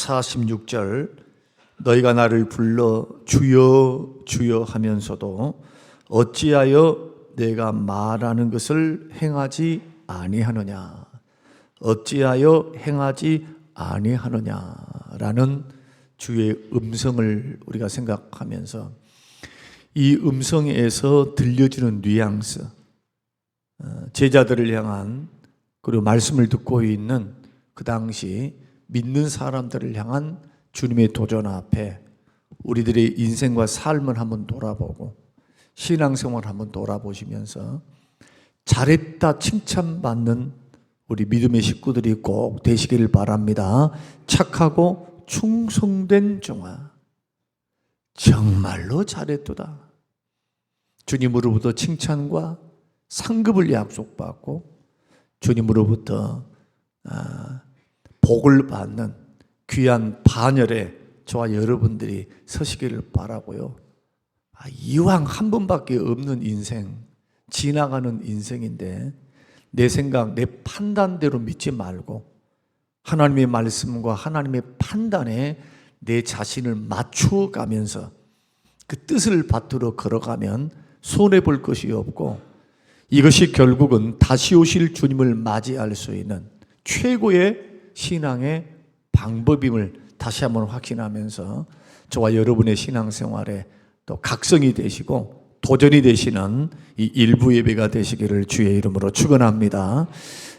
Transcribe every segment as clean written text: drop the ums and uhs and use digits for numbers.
46절 너희가 나를 불러 주여 주여 하면서도 어찌하여 내가 말하는 것을 행하지 아니하느냐, 어찌하여 행하지 아니하느냐라는 주의 음성을 우리가 생각하면서 이 음성에서 들려주는 뉘앙스, 제자들을 향한, 그리고 말씀을 듣고 있는 그 당시 믿는 사람들을 향한 주님의 도전 앞에 우리들의 인생과 삶을 한번 돌아보고 신앙생활을 한번 돌아보시면서 잘했다 칭찬받는 우리 믿음의 식구들이 꼭 되시길 바랍니다. 착하고 충성된 종아, 정말로 잘했도다. 주님으로부터 칭찬과 상급을 약속받고 주님으로부터 복을 받는 귀한 반열에 저와 여러분들이 서시기를 바라고요. 이왕 한 번밖에 없는 인생, 지나가는 인생인데 내 생각, 내 판단대로 믿지 말고 하나님의 말씀과 하나님의 판단에 내 자신을 맞추어 가면서 그 뜻을 받들어 걸어가면 손해볼 것이 없고, 이것이 결국은 다시 오실 주님을 맞이할 수 있는 최고의 신앙의 방법임을 다시 한번 확신하면서 저와 여러분의 신앙생활에 또 각성이 되시고 도전이 되시는 이 일부 예배가 되시기를 주의 이름으로 축원합니다.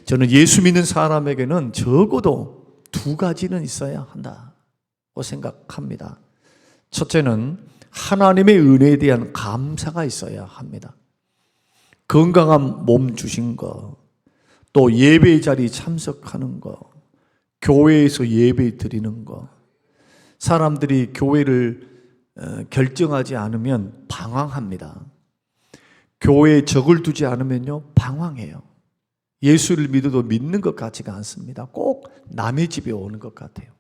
저는 예수 믿는 사람에게는 적어도 두 가지는 있어야 한다고 생각합니다. 첫째는 하나님의 은혜에 대한 감사가 있어야 합니다. 건강한 몸 주신 거, 또 예배 자리 참석하는 거, 교회에서 예배 드리는 거. 사람들이 교회를 결정하지 않으면 방황합니다. 교회에 적을 두지 않으면요, 방황해요. 예수를 믿어도 믿는 것 같지가 않습니다. 꼭 남의 집에 오는 것 같아요.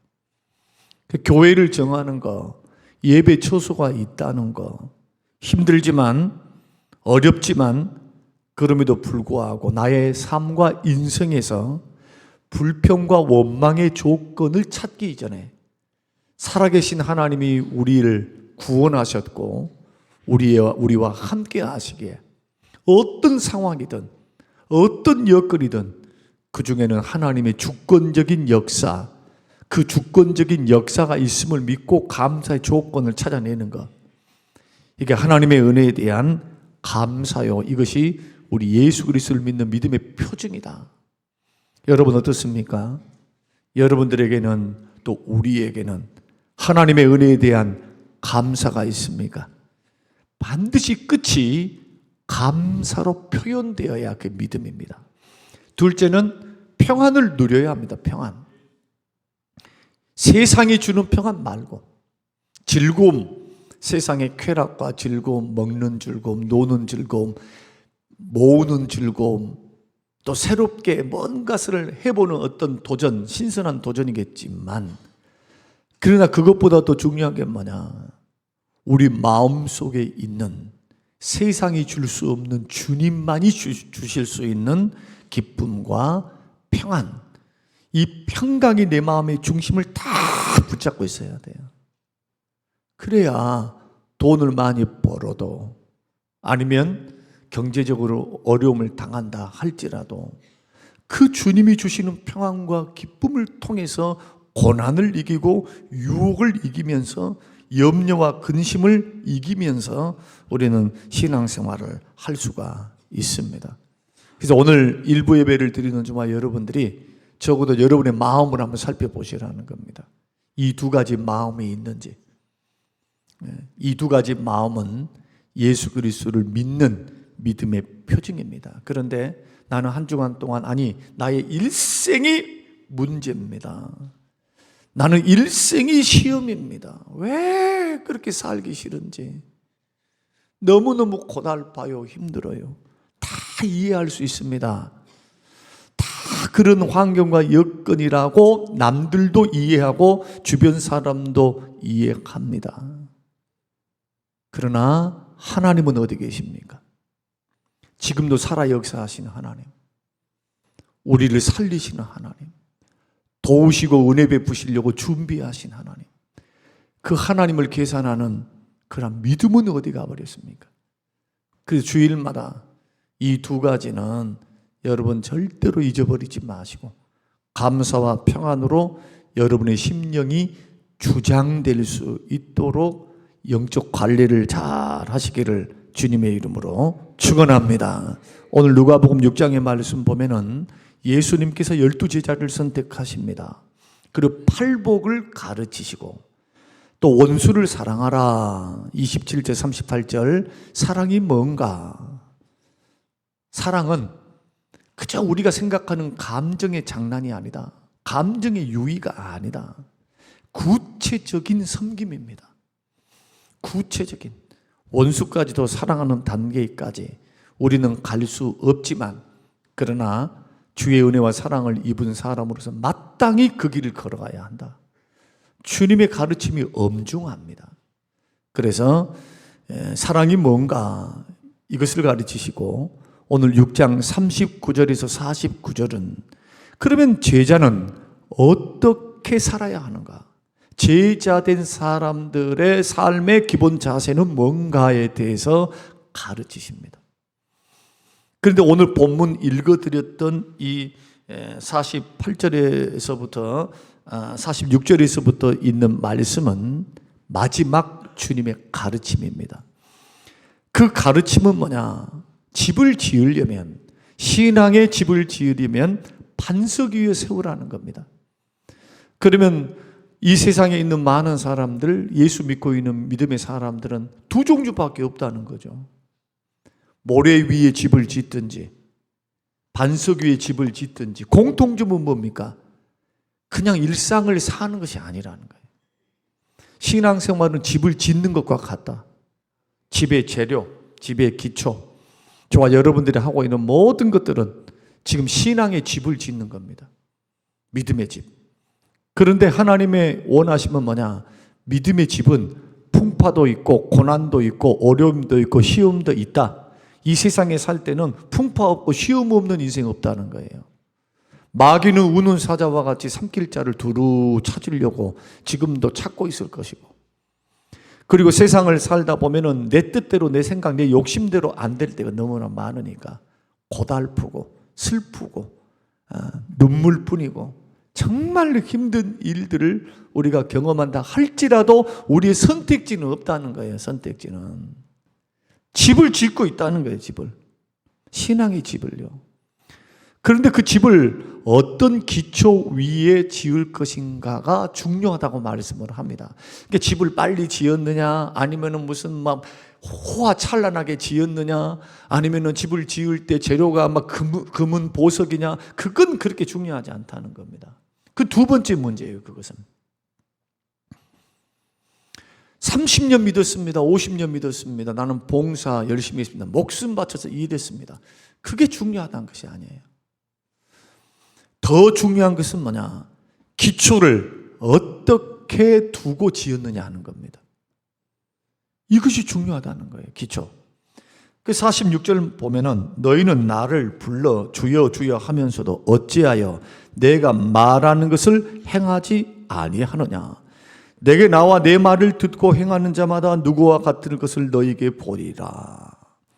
교회를 정하는 거, 예배 처소가 있다는 거, 힘들지만 어렵지만 그럼에도 불구하고 나의 삶과 인생에서 불평과 원망의 조건을 찾기 이전에 살아계신 하나님이 우리를 구원하셨고 우리와 함께 하시기에 어떤 상황이든 어떤 여건이든 그 중에는 하나님의 주권적인 역사, 그 주권적인 역사가 있음을 믿고 감사의 조건을 찾아내는 것, 이게 하나님의 은혜에 대한 감사요. 이것이 우리 예수 그리스도를 믿는 믿음의 표징이다. 여러분 어떻습니까? 여러분들에게는 또 우리에게는 하나님의 은혜에 대한 감사가 있습니까? 반드시 끝이 감사로 표현되어야 그 믿음입니다. 둘째는 평안을 누려야 합니다. 평안. 세상이 주는 평안 말고 즐거움, 세상의 쾌락과 즐거움, 먹는 즐거움, 노는 즐거움, 모으는 즐거움, 또 새롭게 뭔가를 해보는 어떤 도전, 신선한 도전이겠지만, 그러나 그것보다 더 중요한 게 뭐냐, 우리 마음속에 있는 세상이 줄 수 없는 주님만이 주실 수 있는 기쁨과 평안, 이 평강이 내 마음의 중심을 다 붙잡고 있어야 돼요. 그래야 돈을 많이 벌어도, 아니면 경제적으로 어려움을 당한다 할지라도 그 주님이 주시는 평안과 기쁨을 통해서 고난을 이기고 유혹을 이기면서 염려와 근심을 이기면서 우리는 신앙생활을 할 수가 있습니다. 그래서 오늘 일부 예배를 드리는 저와 여러분들이 적어도 여러분의 마음을 한번 살펴보시라는 겁니다. 이 두 가지 마음이 있는지. 이 두 가지 마음은 예수 그리스도를 믿는 믿음의 표징입니다. 그런데 나는 한 주간 동안, 아니 나의 일생이 문제입니다. 나는 일생이 시험입니다. 왜 그렇게 살기 싫은지 너무너무 고달파요. 힘들어요. 다 이해할 수 있습니다. 다 그런 환경과 여건이라고 남들도 이해하고 주변 사람도 이해합니다. 그러나 하나님은 어디 계십니까? 지금도 살아 역사하시는 하나님, 우리를 살리시는 하나님, 도우시고 은혜 베푸시려고 준비하신 하나님, 그 하나님을 계산하는 그런 믿음은 어디 가버렸습니까? 그래서 주일마다 이 두 가지는 여러분 절대로 잊어버리지 마시고 감사와 평안으로 여러분의 심령이 주장될 수 있도록 영적 관리를 잘 하시기를 주님의 이름으로 축원합니다. 오늘 누가복음 6장의 말씀 보면은 예수님께서 12제자를 선택하십니다. 그리고 팔복을 가르치시고 또 원수를 사랑하라. 27절 38절 사랑이 뭔가? 사랑은 그저 우리가 생각하는 감정의 장난이 아니다. 감정의 유의가 아니다. 구체적인 섬김입니다. 구체적인 원수까지도 사랑하는 단계까지 우리는 갈 수 없지만 그러나 주의 은혜와 사랑을 입은 사람으로서 마땅히 그 길을 걸어가야 한다. 주님의 가르침이 엄중합니다. 그래서 사랑이 뭔가 이것을 가르치시고 오늘 6장 39절에서 49절은 그러면 제자는 어떻게 살아야 하는가? 제자된 사람들의 삶의 기본 자세는 뭔가에 대해서 가르치십니다. 그런데 오늘 본문 읽어드렸던 이 48절에서부터 46절에서부터 있는 말씀은 마지막 주님의 가르침입니다. 그 가르침은 뭐냐? 집을 지으려면, 신앙의 집을 지으려면 반석 위에 세우라는 겁니다. 그러면 이 세상에 있는 많은 사람들, 예수 믿고 있는 믿음의 사람들은 두 종류밖에 없다는 거죠. 모래 위에 집을 짓든지 반석 위에 집을 짓든지 공통점은 뭡니까? 그냥 일상을 사는 것이 아니라는 거예요. 신앙생활은 집을 짓는 것과 같다. 집의 재료, 집의 기초, 저와 여러분들이 하고 있는 모든 것들은 지금 신앙의 집을 짓는 겁니다. 믿음의 집. 그런데 하나님의 원하심은 뭐냐? 믿음의 집은 풍파도 있고 고난도 있고 어려움도 있고 시험도 있다. 이 세상에 살 때는 풍파 없고 시험 없는 인생 없다는 거예요. 마귀는 우는 사자와 같이 삼킬 자를 두루 찾으려고 지금도 찾고 있을 것이고, 그리고 세상을 살다 보면은 내 뜻대로 내 생각 내 욕심대로 안 될 때가 너무나 많으니까 고달프고 슬프고 눈물뿐이고 정말 힘든 일들을 우리가 경험한다 할지라도 우리의 선택지는 없다는 거예요. 선택지는 집을 짓고 있다는 거예요. 집을, 신앙의 집을요. 그런데 그 집을 어떤 기초 위에 지을 것인가가 중요하다고 말씀을 합니다. 그러니까 집을 빨리 지었느냐, 아니면은 무슨 막 호화찬란하게 지었느냐, 아니면은 집을 지을 때 재료가 막 금은 보석이냐, 그건 그렇게 중요하지 않다는 겁니다. 그 두 번째 문제예요. 그것은 30년 믿었습니다. 50년 믿었습니다. 나는 봉사 열심히 했습니다. 목숨 바쳐서 일했습니다. 그게 중요하다는 것이 아니에요. 더 중요한 것은 뭐냐? 기초를 어떻게 두고 지었느냐 하는 겁니다. 이것이 중요하다는 거예요. 기초. 그 46절 보면은 너희는 나를 불러 주여 주여 하면서도 어찌하여 내가 말하는 것을 행하지 아니하느냐? 내게 나와 내 말을 듣고 행하는 자마다 누구와 같은 것을 너희에게 보리라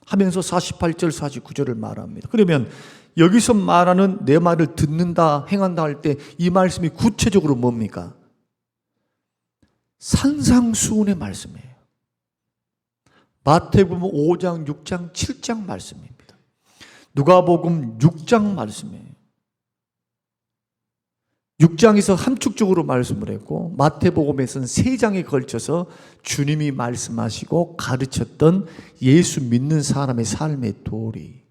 하면서 48절 49절을 말합니다. 그러면 여기서 말하는 내 말을 듣는다 행한다 할 때 이 말씀이 구체적으로 뭡니까? 산상수훈의 말씀이에요. 마태복음 5장 6장 7장 말씀입니다. 누가복음 6장 말씀이에요. 6장에서 함축적으로 말씀을 했고 마태복음에서는 3장에 걸쳐서 주님이 말씀하시고 가르쳤던 예수 믿는 사람의 삶의 도리.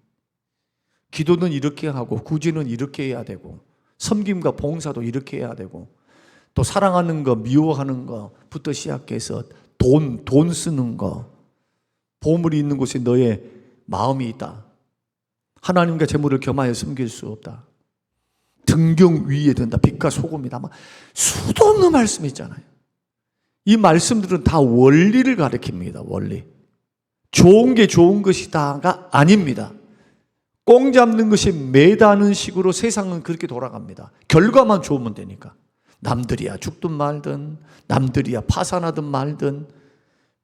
기도는 이렇게 하고 구제는 이렇게 해야 되고 섬김과 봉사도 이렇게 해야 되고 또 사랑하는 거 미워하는 거부터 시작해서 돈 쓰는 거, 보물이 있는 곳에 너의 마음이 있다. 하나님과 재물을 겸하여 섬길 수 없다. 등경 위에 든다. 빛과 소금이다. 수도 없는 말씀이 있잖아요. 이 말씀들은 다 원리를 가리킵니다. 원리. 좋은 게 좋은 것이다가 아닙니다. 꽁 잡는 것이 매다는 식으로 세상은 그렇게 돌아갑니다. 결과만 좋으면 되니까. 남들이야 죽든 말든, 남들이야 파산하든 말든,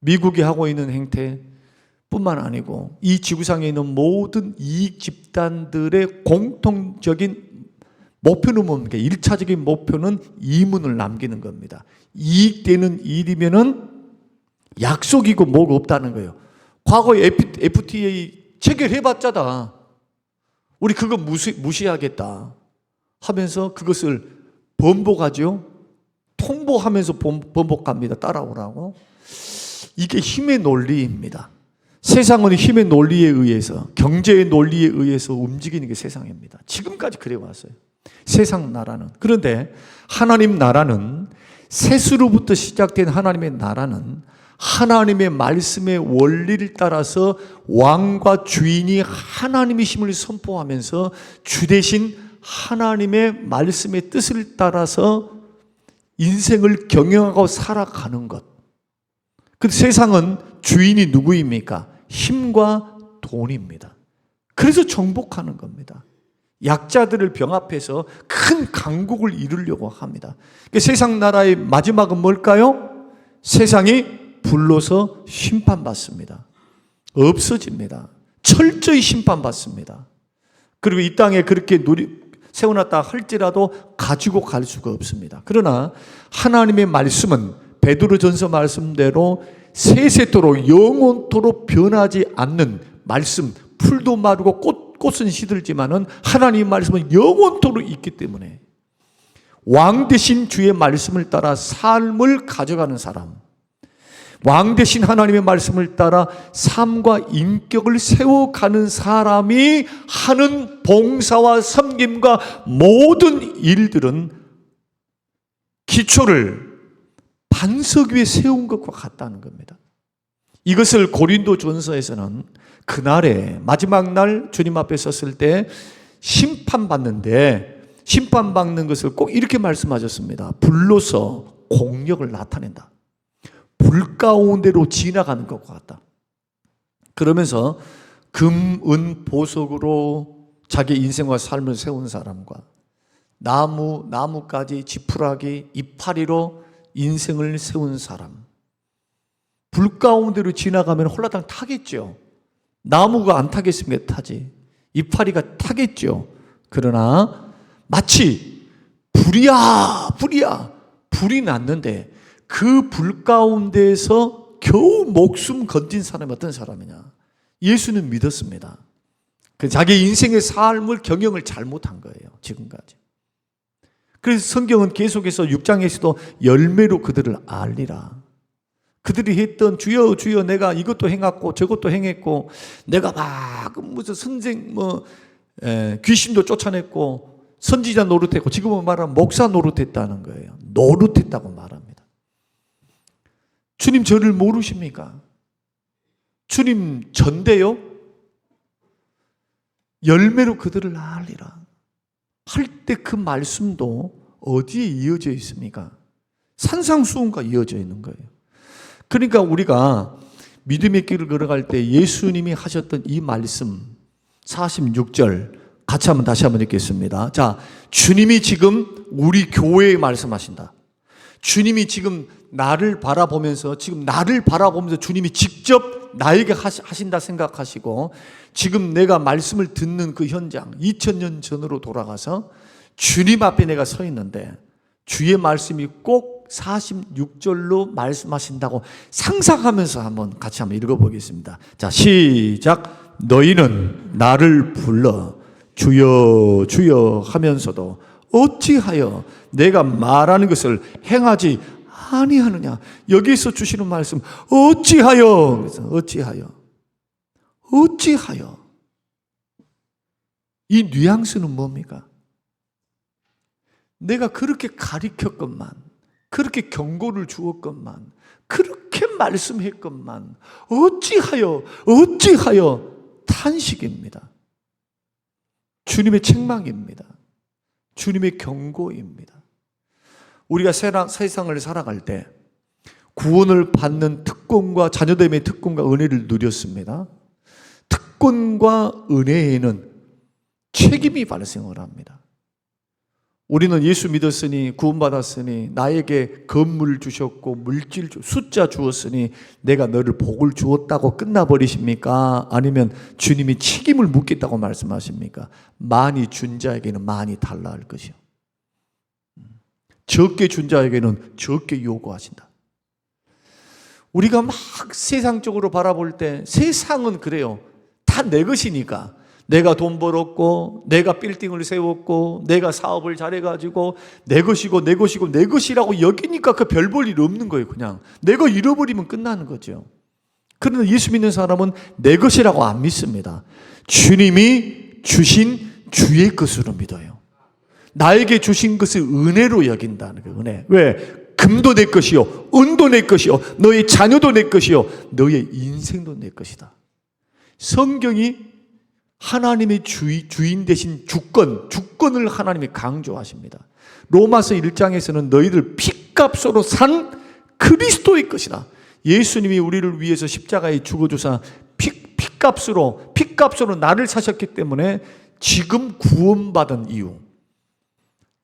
미국이 하고 있는 행태 뿐만 아니고 이 지구상에 있는 모든 이익 집단들의 공통적인 목표는 뭡니까? 1차적인 목표는 이문을 남기는 겁니다. 이익되는 일이면은 약속이고 뭐가 없다는 거예요. 과거에 FTA 체결해봤자다. 우리 그거 무시하겠다 하면서 그것을 번복하죠. 통보하면서 번복합니다. 따라오라고. 이게 힘의 논리입니다. 세상은 힘의 논리에 의해서, 경제의 논리에 의해서 움직이는 게 세상입니다. 지금까지 그래 왔어요. 세상 나라는. 그런데 하나님 나라는, 셋으로부터 시작된 하나님의 나라는 하나님의 말씀의 원리를 따라서 왕과 주인이 하나님의 힘을 선포하면서 주 대신 하나님의 말씀의 뜻을 따라서 인생을 경영하고 살아가는 것. 그 세상은 주인이 누구입니까? 힘과 돈입니다. 그래서 정복하는 겁니다. 약자들을 병합해서 큰 강국을 이루려고 합니다. 그러니까 세상 나라의 마지막은 뭘까요? 세상이 불로서 심판받습니다. 없어집니다. 철저히 심판받습니다. 그리고 이 땅에 그렇게 세워놨다 할지라도 가지고 갈 수가 없습니다. 그러나 하나님의 말씀은 베드로전서 말씀대로 세세토록 영원토록 변하지 않는 말씀, 풀도 마르고 꽃은 시들지만은 하나님의 말씀은 영원토록 있기 때문에 왕 대신 주의 말씀을 따라 삶을 가져가는 사람, 왕 대신 하나님의 말씀을 따라 삶과 인격을 세워가는 사람이 하는 봉사와 섬김과 모든 일들은 기초를 반석 위에 세운 것과 같다는 겁니다. 이것을 고린도전서에서는 그날에 마지막 날 주님 앞에 섰을 때 심판받는데, 심판받는 것을 꼭 이렇게 말씀하셨습니다. 불로서 공력을 나타낸다. 불 가운데로 지나가는 것과 같다. 그러면서 금, 은, 보석으로 자기 인생과 삶을 세운 사람과 나무까지 지푸라기, 이파리로 인생을 세운 사람, 불 가운데로 지나가면 홀라당 타겠죠. 나무가 안 타겠습니까? 타지. 이파리가 타겠죠. 그러나 마치 불이 났는데 그 불 가운데에서 겨우 목숨 건진 사람이 어떤 사람이냐? 예수는 믿었습니다. 그 자기 인생의 삶을 경영을 잘못한 거예요. 지금까지. 그래서 성경은 계속해서 6장에서도 열매로 그들을 알리라. 그들이 했던 주여 주여 내가 이것도 행했고 저것도 행했고 내가 막 무슨 선생 귀신도 쫓아냈고 선지자 노릇했고 지금은 말하면 목사 노릇했다는 거예요. 노릇했다고 말합니다. 주님 저를 모르십니까? 주님 전대요? 열매로 그들을 알리라 할 때 그 말씀도 어디에 이어져 있습니까? 산상수훈과 이어져 있는 거예요. 그러니까 우리가 믿음의 길을 걸어갈 때 예수님이 하셨던 이 말씀 46절 같이 한번 다시 한번 읽겠습니다. 자, 주님이 지금 우리 교회에 말씀하신다. 주님이 지금 나를 바라보면서 주님이 직접 나에게 하신다 생각하시고 지금 내가 말씀을 듣는 그 현장 2000년 전으로 돌아가서 주님 앞에 내가 서 있는데 주의 말씀이 꼭 46절로 말씀하신다고 상상하면서 같이 한번 읽어보겠습니다. 자, 시작. 너희는 나를 불러 주여 주여 하면서도 어찌하여 내가 말하는 것을 행하지 아니하느냐. 여기서 주시는 말씀 어찌하여, 어찌하여 이 뉘앙스는 뭡니까? 내가 그렇게 가르쳤건만, 그렇게 경고를 주었건만, 그렇게 말씀했건만 어찌하여 탄식입니다. 주님의 책망입니다. 주님의 경고입니다. 우리가 세상을 살아갈 때 구원을 받는 특권과 자녀됨의 특권과 은혜를 누렸습니다. 특권과 은혜에는 책임이 발생을 합니다. 우리는 예수 믿었으니 구원받았으니 나에게 건물 주셨고 물질 숫자 주었으니 내가 너를 복을 주었다고 끝나버리십니까? 아니면 주님이 책임을 묻겠다고 말씀하십니까? 많이 준 자에게는 많이 달라 할 것이요, 적게 준 자에게는 적게 요구하신다. 우리가 막 세상적으로 바라볼 때 세상은 그래요. 다 내 것이니까. 내가 돈 벌었고, 내가 빌딩을 세웠고, 내가 사업을 잘해가지고 내 것이고 내 것이고 내 것이라고 여기니까 그 별 볼 일 없는 거예요. 그냥 내 거 잃어버리면 끝나는 거죠. 그러나 예수 믿는 사람은 내 것이라고 안 믿습니다. 주님이 주신 주의 것으로 믿어요. 나에게 주신 것을 은혜로 여긴다는 거예요. 은혜. 왜? 금도 내 것이요, 은도 내 것이요, 너의 자녀도 내 것이요, 너의 인생도 내 것이다. 성경이 하나님의 주인 대신 주권을 하나님이 강조하십니다. 로마서 1장에서는 너희들 핏값으로 산 그리스도의 것이다. 예수님이 우리를 위해서 십자가에 죽어주사 핏값으로 나를 사셨기 때문에 지금 구원받은 이유,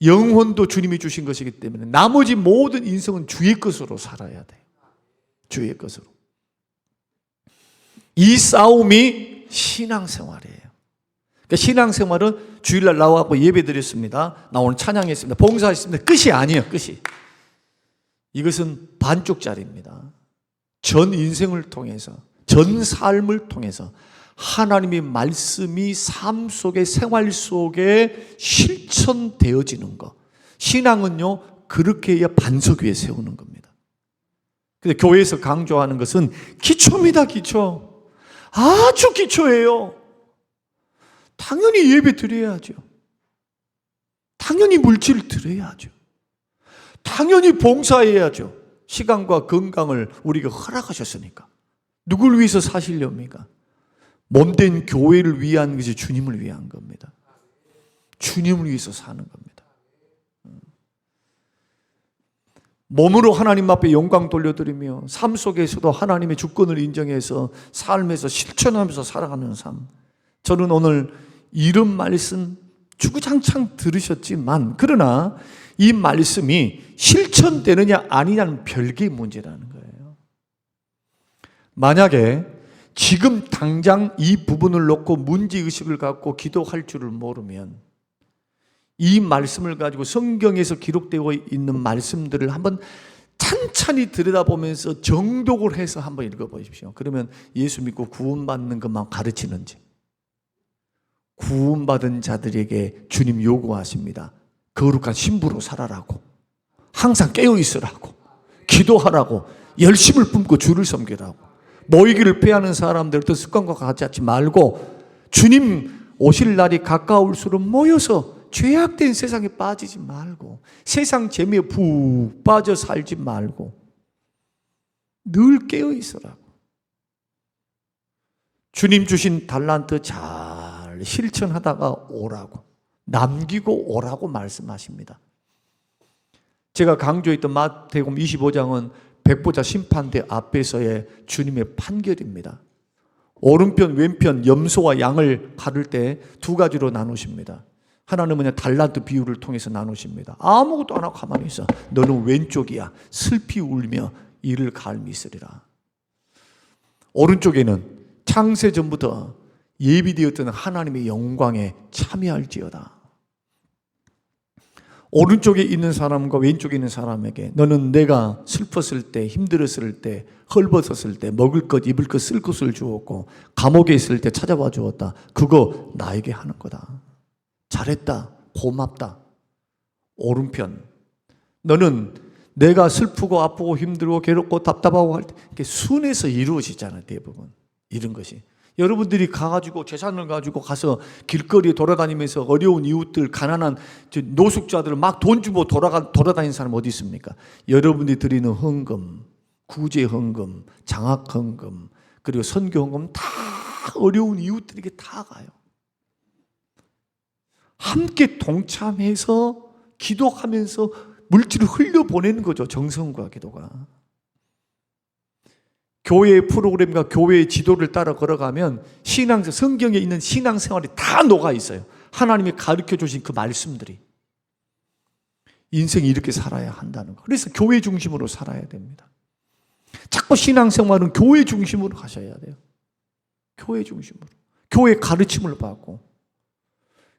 영혼도 주님이 주신 것이기 때문에 나머지 모든 인생은 주의 것으로 살아야 돼요. 주의 것으로. 이 싸움이 신앙생활이에요. 그러니까 신앙생활은 주일날 나와서 예배드렸습니다. 나 오늘 찬양했습니다. 봉사했습니다. 끝이 아니에요. 끝이. 이것은 반쪽짜리입니다. 전 인생을 통해서, 전 삶을 통해서 하나님의 말씀이 삶 속에, 생활 속에 실천되어지는 것. 신앙은요, 그렇게 해야 반석 위에 세우는 겁니다. 근데 교회에서 강조하는 것은 기초입니다. 기초. 아주 기초예요. 당연히 예배 드려야죠. 당연히 물질 드려야죠. 당연히 봉사해야죠. 시간과 건강을 우리가 허락하셨으니까. 누굴 위해서 사시렵니까? 몸된 교회를 위한 것이 주님을 위한 겁니다. 주님을 위해서 사는 겁니다. 몸으로 하나님 앞에 영광 돌려드리며 삶 속에서도 하나님의 주권을 인정해서 삶에서 실천하면서 살아가는 삶. 저는 오늘 이런 말씀 주구장창 들으셨지만, 그러나 이 말씀이 실천되느냐 아니냐는 별개의 문제라는 거예요. 만약에 지금 당장 이 부분을 놓고 문제의식을 갖고 기도할 줄을 모르면 이 말씀을 가지고 성경에서 기록되어 있는 말씀들을 한번 찬찬히 들여다보면서 정독을 해서 한번 읽어보십시오. 그러면 예수 믿고 구원받는 것만 가르치는지, 구원받은 자들에게 주님 요구하십니다. 거룩한 신부로 살아라고, 항상 깨어있으라고, 기도하라고, 열심을 뿜고 주를 섬기라고, 모이기를 피하는 사람들 어떤 습관과 같이 하지 말고 주님 오실 날이 가까울수록 모여서 죄악된 세상에 빠지지 말고 세상 재미에 푹 빠져 살지 말고 늘 깨어있으라고, 주님 주신 달란트 잘 실천하다가 오라고, 남기고 오라고 말씀하십니다. 제가 강조했던 마태복음 25장은 백보자 심판대 앞에서의 주님의 판결입니다. 오른편 왼편 염소와 양을 가를 때 두 가지로 나누십니다. 하나는 그냥 달란트 비유를 통해서 나누십니다. 아무것도 안 하고 가만히 있어. 너는 왼쪽이야. 슬피 울며 이를 갈미쓰리라. 오른쪽에는 창세 전부터 예비되었던 하나님의 영광에 참여할지어다. 오른쪽에 있는 사람과 왼쪽에 있는 사람에게 너는 내가 슬펐을 때, 힘들었을 때, 헐벗었을 때 먹을 것, 입을 것, 쓸 것을 주었고 감옥에 있을 때 찾아와 주었다. 그거 나에게 하는 거다. 잘했다. 고맙다. 오른편, 너는 내가 슬프고 아프고 힘들고 괴롭고 답답하고 할 때 순에서 이루어지잖아요. 대부분 이런 것이. 여러분들이 가가지고 재산을 가지고 가서 길거리에 돌아다니면서 어려운 이웃들, 가난한 노숙자들을 막 돈 주고 돌아다니는 사람 어디 있습니까? 여러분들이 드리는 헌금, 구제 헌금, 장학 헌금, 그리고 선교 헌금 다 어려운 이웃들에게 다 가요. 함께 동참해서 기도하면서 물질을 흘려보내는 거죠. 정성과 기도가. 교회의 프로그램과 교회의 지도를 따라 걸어가면 성경에 있는 신앙생활이 다 녹아 있어요. 하나님이 가르쳐 주신 그 말씀들이 인생이 이렇게 살아야 한다는 거. 그래서 교회 중심으로 살아야 됩니다. 자꾸 신앙생활은 교회 중심으로 가셔야 돼요. 교회 중심으로. 교회 가르침을 받고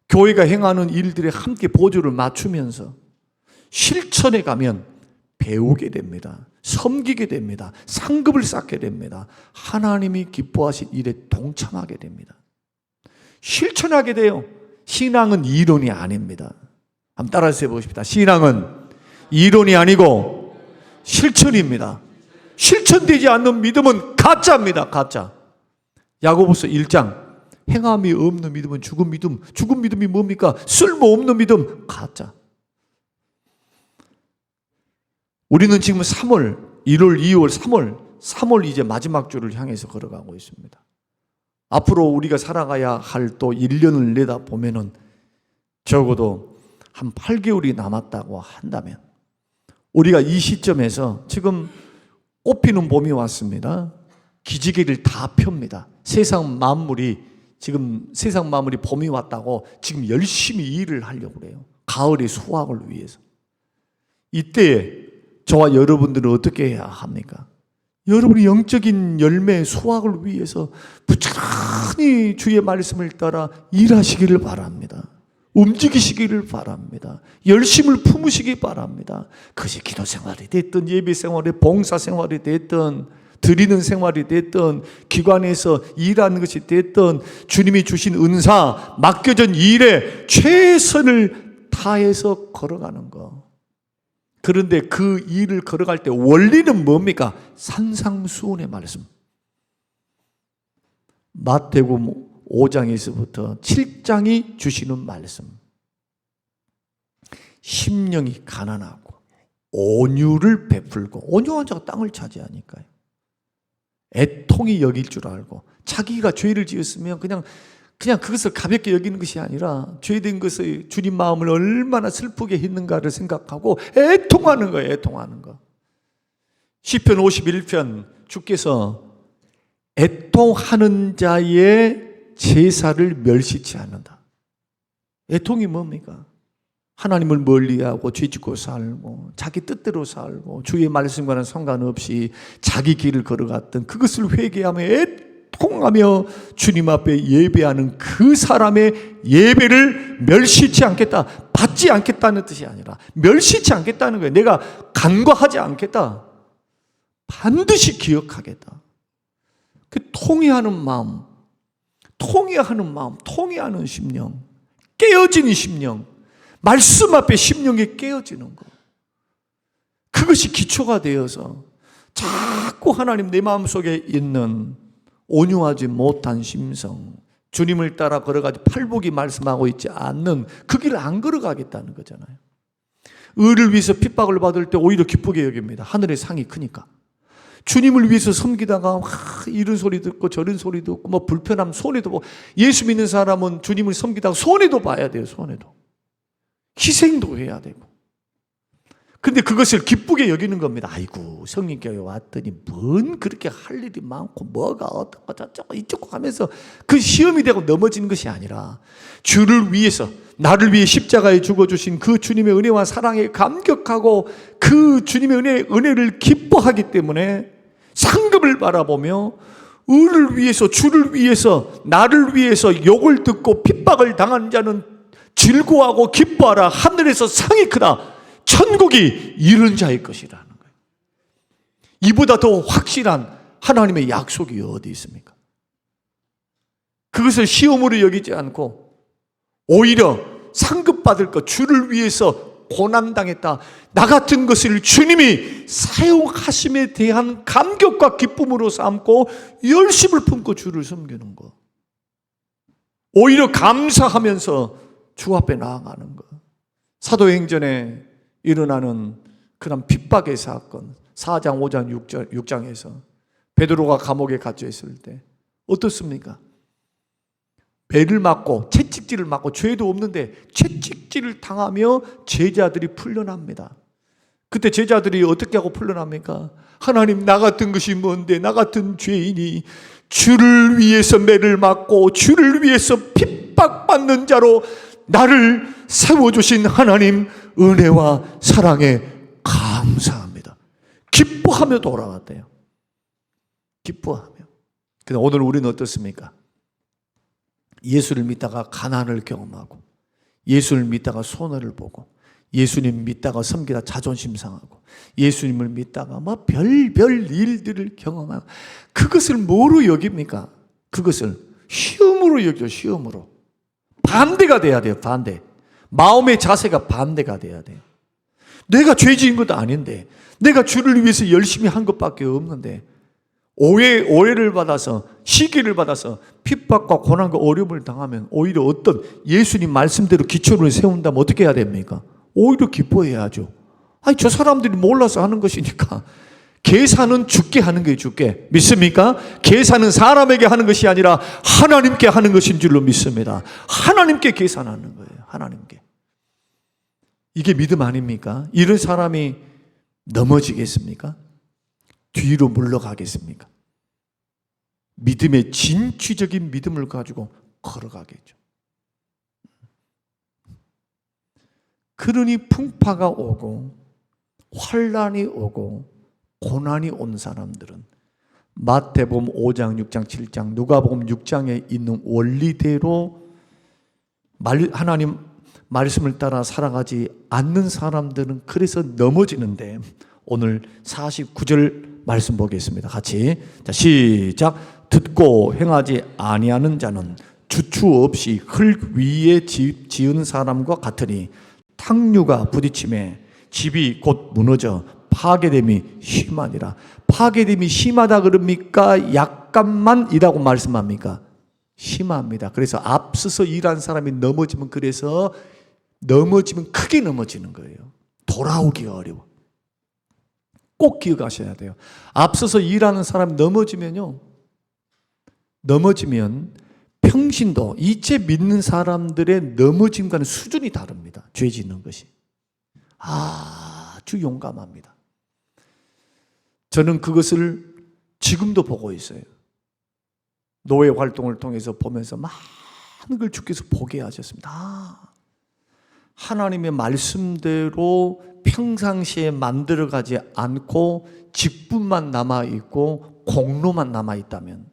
교회가 행하는 일들에 함께 보조를 맞추면서 실천에 가면 배우게 됩니다. 섬기게 됩니다. 상급을 쌓게 됩니다. 하나님이 기뻐하신 일에 동참하게 됩니다. 실천하게 돼요. 신앙은 이론이 아닙니다. 한번 따라서 해보십시다. 신앙은 이론이 아니고 실천입니다. 실천되지 않는 믿음은 가짜입니다. 가짜. 야고보서 1장 행함이 없는 믿음은 죽은 믿음. 죽은 믿음이 뭡니까? 쓸모없는 믿음. 가짜. 우리는 지금 3월, 1월, 2월, 3월 이제 마지막 주를 향해서 걸어가고 있습니다. 앞으로 우리가 살아가야 할 또 1년을 내다보면은 적어도 한 8개월이 남았다고 한다면 우리가 이 시점에서 지금 꽃피는 봄이 왔습니다. 기지개를 다 펴니다. 세상 만물이 봄이 왔다고 지금 열심히 일을 하려고 그래요. 가을의 수확을 위해서. 이때에 저와 여러분들은 어떻게 해야 합니까? 여러분이 영적인 열매 수확을 위해서 부지런히 주의 말씀을 따라 일하시기를 바랍니다. 움직이시기를 바랍니다. 열심을 품으시기 바랍니다. 그것이 기도 생활이 됐든 예배 생활이 봉사 생활이 됐든 드리는 생활이 됐든 기관에서 일하는 것이 됐든 주님이 주신 은사 맡겨진 일에 최선을 다해서 걸어가는 거. 그런데 그 일을 걸어갈 때 원리는 뭡니까? 산상수훈의 말씀. 마태복음 5장에서부터 7장이 주시는 말씀. 심령이 가난하고 온유를 베풀고, 온유한 자가 땅을 차지하니까요. 애통이 여길 줄 알고, 자기가 죄를 지었으면 그냥 그것을 가볍게 여기는 것이 아니라 죄된 것을 주님 마음을 얼마나 슬프게 했는가를 생각하고 애통하는 거예요. 애통하는 거. 시편 51편 주께서 애통하는 자의 제사를 멸시치 않는다. 애통이 뭡니까? 하나님을 멀리하고 죄짓고 살고 자기 뜻대로 살고 주의 말씀과는 상관없이 자기 길을 걸어갔던 그것을 회개하며 애통하며 주님 앞에 예배하는 그 사람의 예배를 멸시치 않겠다, 받지 않겠다는 뜻이 아니라 멸시치 않겠다는 거예요. 내가 간과하지 않겠다, 반드시 기억하겠다. 그 통회하는 마음, 통회하는 심령, 깨어진 심령, 말씀 앞에 심령이 깨어지는 것, 그것이 기초가 되어서 자꾸 하나님 내 마음속에 있는 온유하지 못한 심성, 주님을 따라 걸어가지 팔복이 말씀하고 있지 않는 그 길을 안 걸어가겠다는 거잖아요. 의를 위해서 핍박을 받을 때 오히려 기쁘게 여깁니다. 하늘의 상이 크니까. 주님을 위해서 섬기다가 이런 소리 듣고 저런 소리 듣고 뭐 불편함 손해도 보고, 예수 믿는 사람은 주님을 섬기다가 손해도 봐야 돼요. 손해도. 희생도 해야 되고. 근데 그것을 기쁘게 여기는 겁니다. 아이고 성령교회 왔더니 뭔 그렇게 할 일이 많고 뭐가 어떻고 저쩌고 이쪽고 하면서 그 시험이 되고 넘어지는 것이 아니라 주를 위해서, 나를 위해 십자가에 죽어주신 그 주님의 은혜와 사랑에 감격하고 그 주님의 은혜를 기뻐하기 때문에 상급을 바라보며 의를 위해서, 주를 위해서, 나를 위해서 욕을 듣고 핍박을 당한 자는 즐거워하고 기뻐하라. 하늘에서 상이 크다. 천국이 이른 자의 것이라는 거예요. 이보다 더 확실한 하나님의 약속이 어디 있습니까? 그것을 시험으로 여기지 않고 오히려 상급받을 것, 주를 위해서 고난당했다, 나 같은 것을 주님이 사용하심에 대한 감격과 기쁨으로 삼고 열심을 품고 주를 섬기는 것, 오히려 감사하면서 주 앞에 나아가는 것. 사도행전에 일어나는 그런 핍박의 사건, 4장, 5장, 6장에서 베드로가 감옥에 갇혀 있을 때 어떻습니까? 배를 맞고 채찍질을 맞고 죄도 없는데 채찍질을 당하며 제자들이 풀려납니다. 그때 제자들이 어떻게 하고 풀려납니까? 하나님, 나 같은 것이 뭔데, 나 같은 죄인이 주를 위해서 매를 맞고 주를 위해서 핍박받는 자로 나를 세워주신 하나님 은혜와 사랑에 감사합니다. 기뻐하며 돌아왔대요. 기뻐하며. 근데 오늘 우리는 어떻습니까? 예수를 믿다가 가난을 경험하고, 예수를 믿다가 손해를 보고, 예수님 믿다가 섬기다 자존심 상하고, 예수님을 믿다가 막 별별 일들을 경험하고, 그것을 뭐로 여깁니까? 그것을 시험으로 여겨. 시험으로. 반대가 돼야 돼요. 반대. 마음의 자세가 반대가 돼야 돼요. 내가 죄 지은 것도 아닌데, 내가 주를 위해서 열심히 한 것밖에 없는데, 오해를 받아서, 시기를 받아서 핍박과 고난과 어려움을 당하면 오히려 어떤 예수님 말씀대로 기초를 세운다면 어떻게 해야 됩니까? 오히려 기뻐해야죠. 아니, 저 사람들이 몰라서 하는 것이니까. 계산은 주께 하는 거예요. 주께. 믿습니까? 계산은 사람에게 하는 것이 아니라 하나님께 하는 것인 줄로 믿습니다. 하나님께 계산하는 거예요. 하나님께. 이게 믿음 아닙니까? 이런 사람이 넘어지겠습니까? 뒤로 물러가겠습니까? 믿음의 진취적인 믿음을 가지고 걸어가겠죠. 그러니 풍파가 오고 환난이 오고 고난이 온 사람들은 마태복음 5장, 6장, 7장, 누가복음 6장에 있는 원리대로 하나님 말씀을 따라 살아가지 않는 사람들은 그래서 넘어지는데, 오늘 49절 말씀 보겠습니다. 같이. 자, 시작. 듣고 행하지 아니하는 자는 주추 없이 흙 위에 집 지은 사람과 같으니 탕류가 부딪힘에 집이 곧 무너져 파괴됨이 심하니라. 파괴됨이 심하다 그럽니까? 약간만이라고 말씀합니까? 심합니다. 그래서 앞서서 일한 사람이 넘어지면, 그래서 넘어지면 크게 넘어지는 거예요. 돌아오기가 어려워. 꼭 기억하셔야 돼요. 앞서서 일하는 사람이 넘어지면 평신도, 이제 믿는 사람들의 넘어짐과는 수준이 다릅니다. 죄 짓는 것이. 아주 용감합니다. 저는 그것을 지금도 보고 있어요. 노예 활동을 통해서 보면서 많은 걸 주께서 보게 하셨습니다. 하나님의 말씀대로 평상시에 만들어가지 않고 직분만 남아있고 공로만 남아있다면,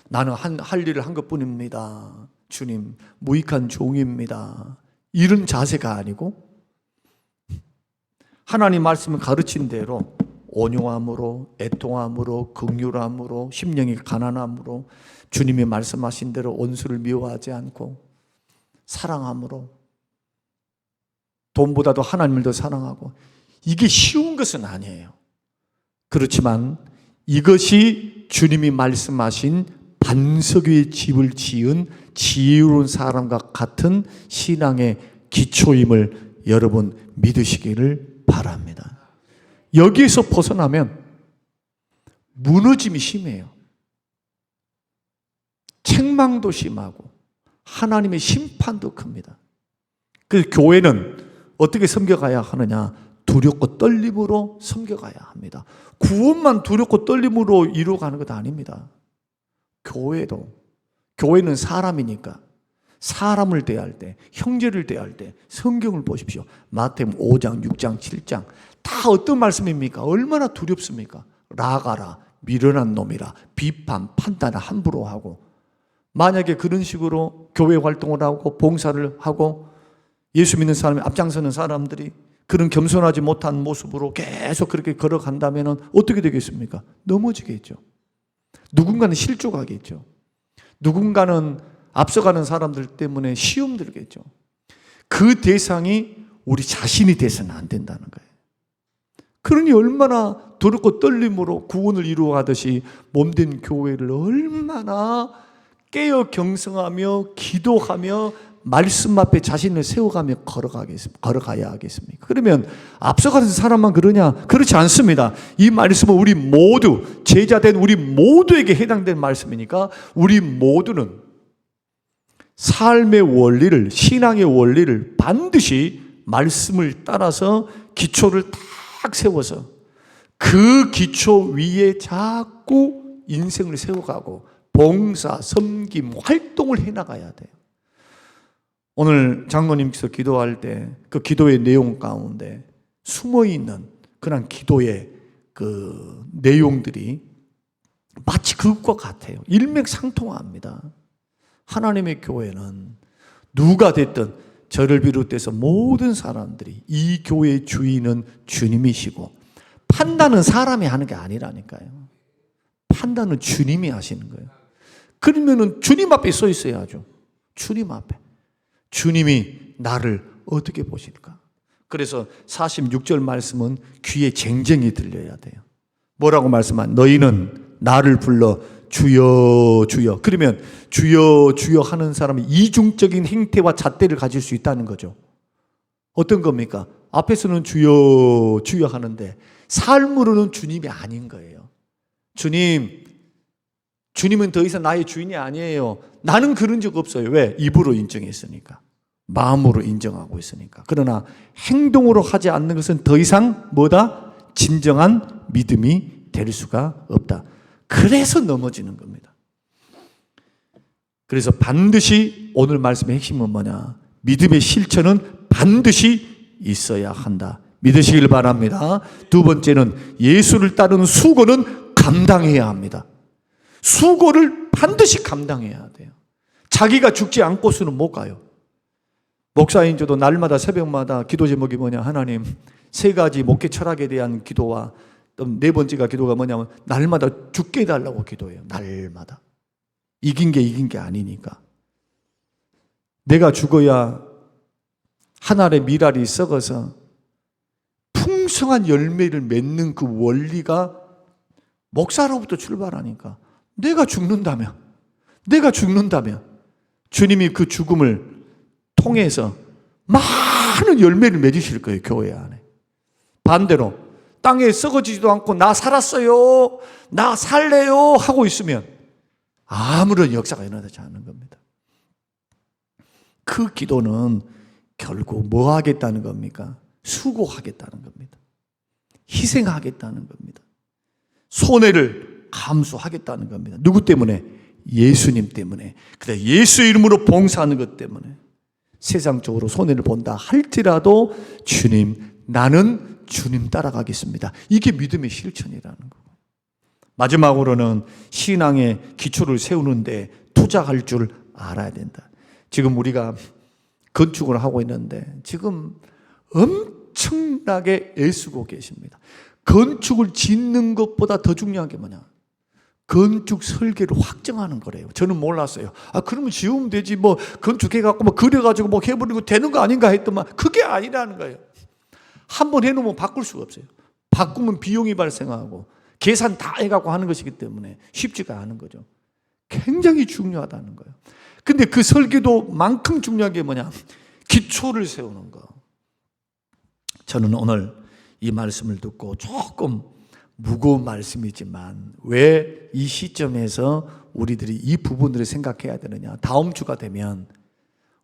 나는 할 일을 한 것뿐입니다. 주님, 무익한 종입니다. 이런 자세가 아니고, 하나님 말씀을 가르친 대로 온유함으로, 애통함으로, 긍휼함으로, 심령이 가난함으로, 주님이 말씀하신 대로 원수를 미워하지 않고 사랑함으로, 돈보다도 하나님을 더 사랑하고, 이게 쉬운 것은 아니에요. 그렇지만 이것이 주님이 말씀하신 반석 위에 집을 지은 지혜로운 사람과 같은 신앙의 기초임을 여러분 믿으시기를 바랍니다. 여기에서 벗어나면 무너짐이 심해요. 책망도 심하고 하나님의 심판도 큽니다. 그래서 교회는 어떻게 섬겨가야 하느냐? 두렵고 떨림으로 섬겨가야 합니다. 구원만 두렵고 떨림으로 이루어가는 것 아닙니다. 교회는 사람이니까 사람을 대할 때, 형제를 대할 때 성경을 보십시오. 마태복음 5장, 6장, 7장 다 어떤 말씀입니까? 얼마나 두렵습니까? 나가라, 미련한 놈이라, 비판, 판단을 함부로 하고, 만약에 그런 식으로 교회 활동을 하고 봉사를 하고 예수 믿는 사람이 앞장서는 사람들이 그런 겸손하지 못한 모습으로 계속 그렇게 걸어간다면 어떻게 되겠습니까? 넘어지겠죠. 누군가는 실족하겠죠. 누군가는 앞서가는 사람들 때문에 시험 들겠죠. 그 대상이 우리 자신이 돼서는 안 된다는 거예요. 그러니 얼마나 두렵고 떨림으로 구원을 이루어가듯이 몸된 교회를 얼마나 깨어 경성하며 기도하며 말씀 앞에 자신을 세워가며 걸어가야 하겠습니까? 그러면 앞서가는 사람만 그러냐? 그렇지 않습니다. 이 말씀은 우리 모두, 제자된 우리 모두에게 해당되는 말씀이니까 우리 모두는 삶의 원리를, 신앙의 원리를 반드시 말씀을 따라서 기초를 딱 세워서 그 기초 위에 자꾸 인생을 세워가고 봉사, 섬김, 활동을 해나가야 돼요. 오늘 장로님께서 기도할 때 그 기도의 내용 가운데 숨어있는 그런 기도의 그 내용들이 마치 그것과 같아요. 일맥상통합니다. 하나님의 교회는 누가 됐든 저를 비롯해서 모든 사람들이 이 교회의 주인은 주님이시고 판단은 사람이 하는 게 아니라니까요. 판단은 주님이 하시는 거예요. 그러면은 주님 앞에 서 있어야죠. 주님 앞에. 주님이 나를 어떻게 보실까? 그래서 46절 말씀은 귀에 쟁쟁이 들려야 돼요. 뭐라고 말씀한? 너희는 나를 불러 주여 주여. 그러면 주여 주여 하는 사람이 이중적인 행태와 잣대를 가질 수 있다는 거죠. 어떤 겁니까? 앞에서는 주여 주여 하는데 삶으로는 주님이 아닌 거예요. 주님은 더 이상 나의 주인이 아니에요. 나는 그런 적 없어요. 왜? 입으로 인정했으니까. 마음으로 인정하고 있으니까. 그러나 행동으로 하지 않는 것은 더 이상 뭐다? 진정한 믿음이 될 수가 없다. 그래서 넘어지는 겁니다. 그래서 반드시 오늘 말씀의 핵심은 뭐냐? 믿음의 실천은 반드시 있어야 한다. 믿으시길 바랍니다. 두 번째는 예수를 따르는 수고는 감당해야 합니다. 수고를 반드시 감당해야 돼요. 자기가 죽지 않고서는 못 가요. 목사인 저도 날마다 새벽마다 기도 제목이 뭐냐? 하나님, 세 가지 목회 철학에 대한 기도와 또 네 번째가 기도가 뭐냐면 날마다 죽게 해달라고 기도해요. 날마다. 이긴 게 아니니까. 내가 죽어야 한 알의 밀알이 썩어서 풍성한 열매를 맺는 그 원리가 목사로부터 출발하니까 내가 죽는다면 주님이 그 죽음을 통해서 많은 열매를 맺으실 거예요. 교회 안에. 반대로 땅에 썩어지지도 않고 나 살았어요, 나 살래요 하고 있으면 아무런 역사가 일어나지 않는 겁니다. 그 기도는 결국 뭐 하겠다는 겁니까? 수고하겠다는 겁니다. 희생하겠다는 겁니다. 손해를 감수하겠다는 겁니다. 누구 때문에? 예수님 때문에. 그래, 예수 이름으로 봉사하는 것 때문에. 세상적으로 손해를 본다 할지라도 주님, 나는 주님 따라가겠습니다. 이게 믿음의 실천이라는 거고. 마지막으로는 신앙의 기초를 세우는데 투자할 줄 알아야 된다. 지금 우리가 건축을 하고 있는데 지금 엄청나게 애쓰고 계십니다. 건축을 짓는 것보다 더 중요한 게 뭐냐? 건축 설계를 확정하는 거래요. 저는 몰랐어요. 그러면 지으면 되지. 뭐 건축해갖고 뭐 그려가지고 뭐 해버리고 되는 거 아닌가 했더만 그게 아니라는 거예요. 한번 해놓으면 바꿀 수가 없어요. 바꾸면 비용이 발생하고 계산 다 해갖고 하는 것이기 때문에 쉽지가 않은 거죠. 굉장히 중요하다는 거예요. 근데 그 설계도만큼 중요한 게 뭐냐? 기초를 세우는 거. 저는 오늘 이 말씀을 듣고 조금 무거운 말씀이지만 왜 이 시점에서 우리들이 이 부분들을 생각해야 되느냐? 다음 주가 되면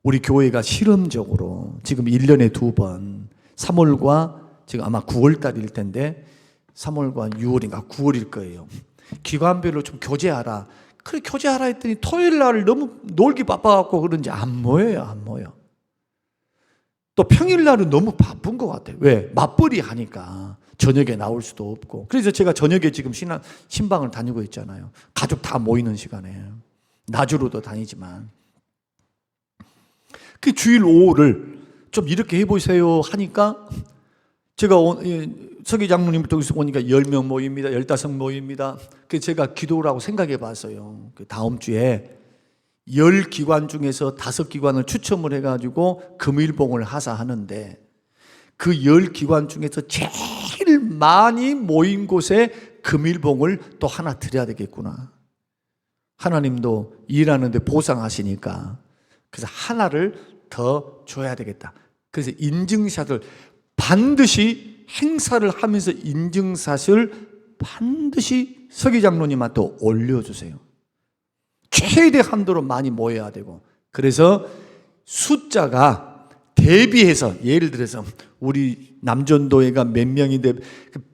우리 교회가 실험적으로 지금 1년에 2번 3월과 지금 아마 9월 달일 텐데 3월과 6월인가 9월일 거예요. 기관별로 좀 교제하라. 그래 교제하라 했더니 토요일 날 너무 놀기 바빠갖고 그런지 안 모여요. 또 평일 날은 너무 바쁜 것 같아요. 왜? 맞벌이 하니까 저녁에 나올 수도 없고. 그래서 제가 저녁에 지금 신방을 다니고 있잖아요. 가족 다 모이는 시간에. 낮으로도 다니지만. 그 주일 오후를 좀 이렇게 해보세요 하니까 제가 서기 장로님부터 여기서 보니까 10명 모입니다. 15명 모입니다. 그래서 제가 기도를 하고 생각해 봤어요. 그 다음 주에 10기관 중에서 5기관을 추첨을 해가지고 금일봉을 하사하는데 그 10기관 중에서 제일 많이 모인 곳에 금일봉을 또 하나 드려야 되겠구나. 하나님도 일하는데 보상하시니까 그래서 하나를 더 줘야 되겠다. 그래서 인증샷을 반드시 행사를 하면서 인증샷을 반드시 서기 장로님한테 올려주세요. 최대한도로 많이 모여야 되고. 그래서 숫자가 대비해서 예를 들어서 우리 남전도회가 몇 명인데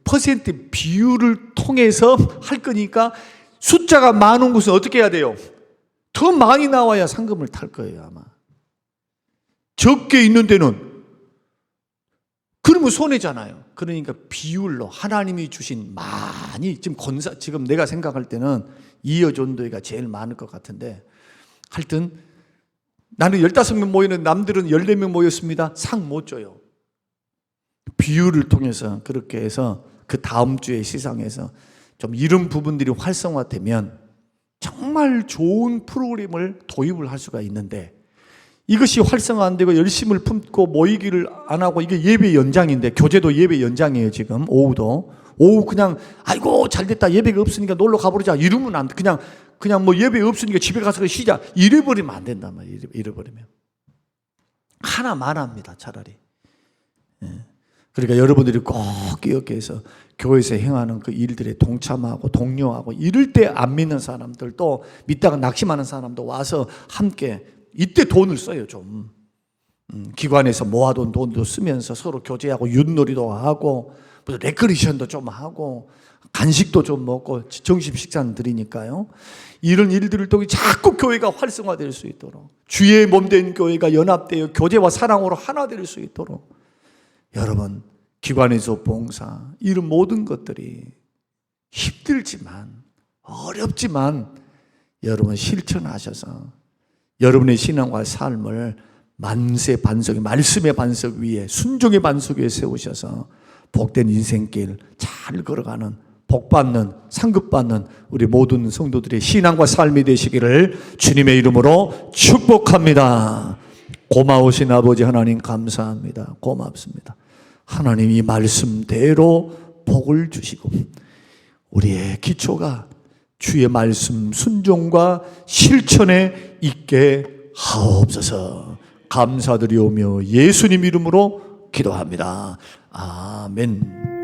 퍼센트 비율을 통해서 할 거니까 숫자가 많은 곳은 어떻게 해야 돼요? 더 많이 나와야 상금을 탈 거예요 아마. 적게 있는 데는 그러면 손해잖아요. 그러니까 비율로 하나님이 주신 많이 지금 내가 생각할 때는 이어전도회가 제일 많을 것 같은데, 하여튼 나는 15명 모이는 남들은 14명 모였습니다. 상 못 줘요. 비율을 통해서 그렇게 해서 그 다음 주에 시상해서 좀 이런 부분들이 활성화되면 정말 좋은 프로그램을 도입을 할 수가 있는데, 이것이 활성화 안 되고 열심을 품고 모이기를 안 하고, 이게 예배 연장인데, 교제도 예배 연장이에요. 지금 오후 그냥 아이고 잘됐다, 예배가 없으니까 놀러 가버리자 이러면 안 돼. 그냥 뭐 예배 없으니까 집에 가서 쉬자 이래버리면 안 된단 말이에요. 이래버리면 하나만 합니다. 차라리. 그러니까 여러분들이 꼭 기억해 해서 교회에서 행하는 그 일들에 동참하고 동료하고, 이럴 때 안 믿는 사람들, 또 믿다가 낙심하는 사람도 와서 함께 이때 돈을 써요. 좀 기관에서 모아둔 돈도 쓰면서 서로 교제하고 윷놀이도 하고 무슨 레크리션도 좀 하고 간식도 좀 먹고 점심 식사는 드리니까요. 이런 일들을 통해 자꾸 교회가 활성화될 수 있도록, 주의 몸된 교회가 연합되어 교제와 사랑으로 하나 될 수 있도록, 여러분 기관에서 봉사, 이런 모든 것들이 힘들지만 어렵지만 여러분 실천하셔서 여러분의 신앙과 삶을 만세 반석, 말씀의 반석 위에, 순종의 반석 위에 세우셔서 복된 인생길 잘 걸어가는, 복받는, 상급받는 우리 모든 성도들의 신앙과 삶이 되시기를 주님의 이름으로 축복합니다. 고마우신 아버지 하나님 감사합니다. 고맙습니다. 하나님 이 말씀대로 복을 주시고 우리의 기초가 주의 말씀 순종과 실천에 있게 하옵소서. 감사드리오며 예수님 이름으로 기도합니다. 아멘.